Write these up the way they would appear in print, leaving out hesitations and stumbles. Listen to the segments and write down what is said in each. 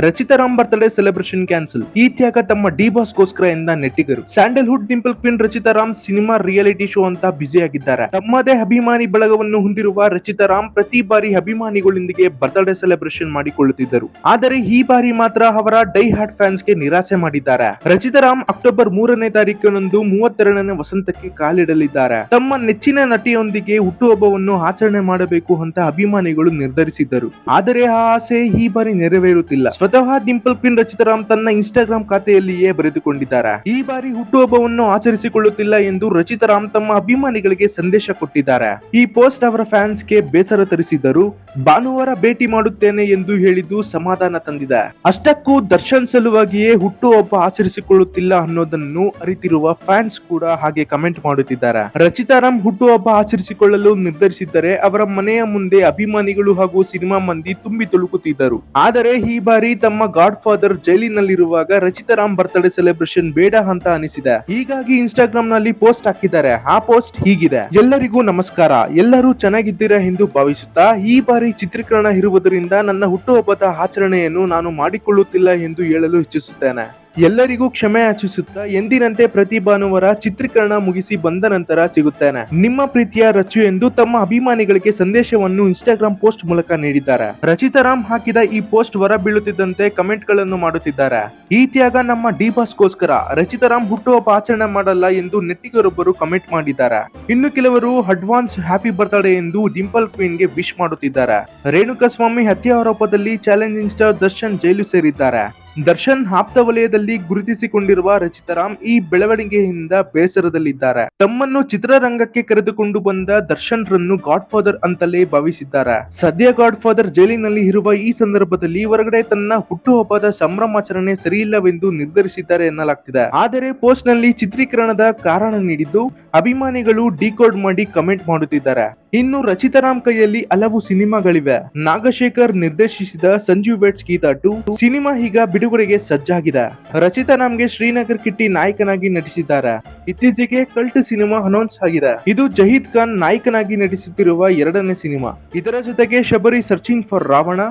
Rachita Ram birthday celebration cancel. ಈ ತ್ಯಾಗ ತಮ್ಮ ಡಿ ಬಾಸ್ ಗೋಸ್ಕರ ಎಂದ ನೆಟ್ಟಿಗರು. Sandalwood dimple queen Rachita Ram cinema reality show ಅಂತ ಬ್ಯುಸಿ ಆಗಿದ್ದಾರೆ. ತಮ್ಮದೇ ಅಭಿಮಾನಿ ಬಳಗವನ್ನು ಹೊಂದಿರುವ ರಚಿತಾ ರಾಮ್ ಪ್ರತಿ ಬಾರಿ ಅಭಿಮಾನಿಗಳೊಂದಿಗೆ ಬರ್ತ್ಡೇ ಸೆಲೆಬ್ರೇಷನ್ ಮಾಡಿಕೊಳ್ಳುತ್ತಿದ್ದರು. ಆದರೆ ಈ ಬಾರಿ ಮಾತ್ರ ಅವರ ಡೈ ಹಾರ್ಟ್ ಫ್ಯಾನ್ಸ್ ಗೆ ನಿರಾಸೆ ಮಾಡಿದ್ದಾರೆ. ರಚಿತಾ ರಾಮ್ ಅಕ್ಟೋಬರ್ 3ನೇ ತಾರೀಕಿನಂದು 32ನೇ ವಸಂತಕ್ಕೆ ಕಾಲಿಡಲಿದ್ದಾರೆ. ತಮ್ಮ ನೆಚ್ಚಿನ ನಟಿಯೊಂದಿಗೆ ಹುಟ್ಟುಹಬ್ಬವನ್ನು ಆಚರಣೆ ಮಾಡಬೇಕು ಅಂತ ಅಭಿಮಾನಿಗಳು ನಿರ್ಧರಿಸಿದ್ದರು. ಆದರೆ ಆ ಆಸೆ ಈ ಬಾರಿ ನೆರವೇರುತ್ತಿಲ್ಲ. ಸ್ವತಃ ಡಿಂಪಲ್ ಕ್ವೀನ್ ರಚಿತಾ ರಾಮ್ ತನ್ನ ಇನ್ಸ್ಟಾಗ್ರಾಮ್ ಖಾತೆಯಲ್ಲಿಯೇ ಬರೆದುಕೊಂಡಿದ್ದಾರೆ. ಈ ಬಾರಿ ಹುಟ್ಟುಹಬ್ಬವನ್ನು ಆಚರಿಸಿಕೊಳ್ಳುತ್ತಿಲ್ಲ ಎಂದು ರಚಿತಾ ರಾಮ್ ತಮ್ಮ ಅಭಿಮಾನಿಗಳಿಗೆ ಸಂದೇಶ ಕೊಟ್ಟಿದ್ದಾರೆ. ಈ ಪೋಸ್ಟ್ ಅವರ ಫ್ಯಾನ್ಸ್ ಗೆ ಬೇಸರ ತರಿಸಿದ್ದರು. ಭಾನುವಾರ ಭೇಟಿ ಮಾಡುತ್ತೇನೆ ಎಂದು ಹೇಳಿದ್ದು ಸಮಾಧಾನ ತಂದಿದೆ. ಅಷ್ಟಕ್ಕೂ ದರ್ಶನ್ ಸಲುವಾಗಿಯೇ ಹುಟ್ಟುಹಬ್ಬ ಆಚರಿಸಿಕೊಳ್ಳುತ್ತಿಲ್ಲ ಅನ್ನೋದನ್ನು ಅರಿತಿರುವ ಫ್ಯಾನ್ಸ್ ಕೂಡ ಹಾಗೆ ಕಮೆಂಟ್ ಮಾಡುತ್ತಿದ್ದಾರೆ. ರಚಿತಾ ರಾಮ್ ಹುಟ್ಟುಹಬ್ಬ ಆಚರಿಸಿಕೊಳ್ಳಲು ನಿರ್ಧರಿಸಿದ್ದರೆ ಅವರ ಮನೆಯ ಮುಂದೆ ಅಭಿಮಾನಿಗಳು ಹಾಗೂ ಸಿನಿಮಾ ಮಂದಿ ತುಂಬಿ ತುಳುಕುತ್ತಿದ್ದರು. ಆದರೆ ಈ ಬಾರಿ ತಮ್ಮ ಗಾಡ್ ಫಾದರ್ ಜೈಲಿನಲ್ಲಿರುವಾಗ ರಚಿತಾ ರಾಮ್ ಬರ್ತ್ಡೇ ಸೆಲೆಬ್ರೇಷನ್ ಬೇಡ ಅಂತ ಅನಿಸಿದೆ. ಹೀಗಾಗಿ ಇನ್ಸ್ಟಾಗ್ರಾಮ್ ನಲ್ಲಿ ಪೋಸ್ಟ್ ಹಾಕಿದ್ದಾರೆ. ಆ ಪೋಸ್ಟ್ ಹೀಗಿದೆ: ಎಲ್ಲರಿಗೂ ನಮಸ್ಕಾರ, ಎಲ್ಲರೂ ಚೆನ್ನಾಗಿದ್ದೀರಾ ಎಂದು ಭಾವಿಸುತ್ತಾ ಈ ಬಾರಿ ಚಿತ್ರೀಕರಣ ಇರುವುದರಿಂದ ನನ್ನ ಹುಟ್ಟುಹಬ್ಬದ ಆಚರಣೆಯನ್ನು ನಾನು ಮಾಡಿಕೊಳ್ಳುತ್ತಿಲ್ಲ ಎಂದು ಹೇಳಲು ಇಚ್ಛಿಸುತ್ತೇನೆ. ಎಲ್ಲರಿಗೂ ಕ್ಷಮೆ ಯಾಚಿಸುತ್ತಾ ಎಂದಿನಂತೆ ಪ್ರತಿ ಭಾನುವಾರ ಚಿತ್ರೀಕರಣ ಮುಗಿಸಿ ಬಂದ ನಂತರ ಸಿಗುತ್ತೇನೆ. ನಿಮ್ಮ ಪ್ರೀತಿಯ ರಚು ಎಂದು ತಮ್ಮ ಅಭಿಮಾನಿಗಳಿಗೆ ಸಂದೇಶವನ್ನು ಇನ್ಸ್ಟಾಗ್ರಾಮ್ ಪೋಸ್ಟ್ ಮೂಲಕ ನೀಡಿದ್ದಾರೆ. ರಚಿತಾ ರಾಮ್ ಹಾಕಿದ ಈ ಪೋಸ್ಟ್ ಹೊರ ಬೀಳುತ್ತಿದ್ದಂತೆ ಕಮೆಂಟ್ ಗಳನ್ನು ಮಾಡುತ್ತಿದ್ದಾರೆ. ಈ ತ್ಯಾಗ ನಮ್ಮ ಡಿ ಬಾಸ್ ಗೋಸ್ಕರ, ರಚಿತಾ ರಾಮ್ ಹುಟ್ಟುಹಬ್ಬ ಆಚರಣೆ ಮಾಡಲ್ಲ ಎಂದು ನೆಟ್ಟಿಗರೊಬ್ಬರು ಕಮೆಂಟ್ ಮಾಡಿದ್ದಾರೆ. ಇನ್ನು ಕೆಲವರು ಅಡ್ವಾನ್ಸ್ ಹ್ಯಾಪಿ ಬರ್ತ್ಡೇ ಎಂದು ಡಿಂಪಲ್ ಕ್ವೀನ್ ಗೆ ವಿಶ್ ಮಾಡುತ್ತಿದ್ದಾರೆ. ರೇಣುಕಾಸ್ವಾಮಿ ಹತ್ಯೆ ಆರೋಪದಲ್ಲಿ ಚಾಲೆಂಜಿಂಗ್ ಸ್ಟಾರ್ ದರ್ಶನ್ ಜೈಲು ಸೇರಿದ್ದಾರೆ. ದರ್ಶನ್ ಆಪ್ತ ವಲಯದಲ್ಲಿ ಗುರುತಿಸಿಕೊಂಡಿರುವ ರಚಿತಾ ರಾಮ್ ಈ ಬೆಳವಣಿಗೆಯಿಂದ ಬೇಸರದಲ್ಲಿದ್ದಾರೆ. ತಮ್ಮನ್ನು ಚಿತ್ರರಂಗಕ್ಕೆ ಕರೆದುಕೊಂಡು ಬಂದ ದರ್ಶನ್ ರನ್ನು ಗಾಡ್ ಫಾದರ್ ಅಂತಲೇ ಭಾವಿಸಿದ್ದಾರೆ. ಸದ್ಯ ಗಾಡ್ ಫಾದರ್ ಜೈಲಿನಲ್ಲಿ ಇರುವ ಈ ಸಂದರ್ಭದಲ್ಲಿ ಹೊರಗಡೆ ತನ್ನ ಹುಟ್ಟುಹಬ್ಬದ ಸಂಭ್ರಮಾಚರಣೆ ಸರಿಯಿಲ್ಲವೆಂದು ನಿರ್ಧರಿಸಿದ್ದಾರೆ ಎನ್ನಲಾಗ್ತಿದೆ. ಆದರೆ ಪೋಸ್ಟ್ ನಲ್ಲಿ ಚಿತ್ರೀಕರಣದ ಕಾರಣ ನೀಡಿದ್ದು ಅಭಿಮಾನಿಗಳು ಡಿಕೋಡ್ ಮಾಡಿ ಕಮೆಂಟ್ ಮಾಡುತ್ತಿದ್ದಾರೆ. ಇನ್ನು ರಚಿತಾ ರಾಮ್ ಕೈಯಲ್ಲಿ ಹಲವು ಸಿನಿಮಾಗಳಿವೆ. ನಾಗಶೇಖರ್ ನಿರ್ದೇಶಿಸಿದ ಸಂಜು ವೆಟ್ಸ್ ಗೀತಾ 2 ಸಿನಿಮಾ ಈಗ ಬಿಡುಗಡೆಗೆ ಸಜ್ಜಾಗಿದೆ. ರಚಿತಾ ರಾಮ್ಗೆ ಶ್ರೀನಗರ್ ಕಿಟ್ಟಿ ನಾಯಕನಾಗಿ ನಟಿಸಿದ್ದಾರೆ. ಇತ್ತೀಚೆಗೆ ಕಲ್ಟ್ ಸಿನಿಮಾ ಅನೌನ್ಸ್ ಆಗಿದೆ. ಇದು ಜಹೀದ್ ಖಾನ್ ನಾಯಕನಾಗಿ ನಟಿಸುತ್ತಿರುವ 2ನೇ ಸಿನಿಮಾ. ಇದರ ಜೊತೆಗೆ ಶಬರಿ ಸರ್ಚಿಂಗ್ ಫಾರ್ ರಾವಣ,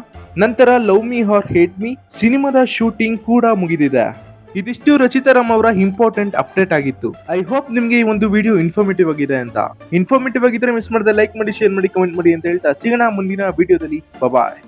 ನಂತರ love me or hate me ಸಿನಿಮಾದ ಶೂಟಿಂಗ್ ಕೂಡ ಮುಗಿದಿದೆ. ಇದಿಷ್ಟು ರಚಿತಾ ರಾಮ್ ಅವರ ಇಂಪಾರ್ಟೆಂಟ್ ಅಪ್ಡೇಟ್ ಆಗಿತ್ತು. ಐ ಹೋಪ್ ನಿಮ್ಗೆ ಈ ಒಂದು ವಿಡಿಯೋ ಇನ್ಫಾರ್ಮೇಟಿವ್ ಆಗಿದೆ ಅಂತ. ಇನ್ಫಾರ್ಮೇಟಿವ್ ಆಗಿದ್ರೆ ಮಿಸ್ ಮಾಡದೆ ಲೈಕ್ ಮಾಡಿ, ಶೇರ್ ಮಾಡಿ, ಕಮೆಂಟ್ ಮಾಡಿ ಅಂತ ಹೇಳ್ತಾ ಸಿಗೋಣ ಮುಂದಿನ ವಿಡಿಯೋದಲ್ಲಿ. ಬಾಯ್.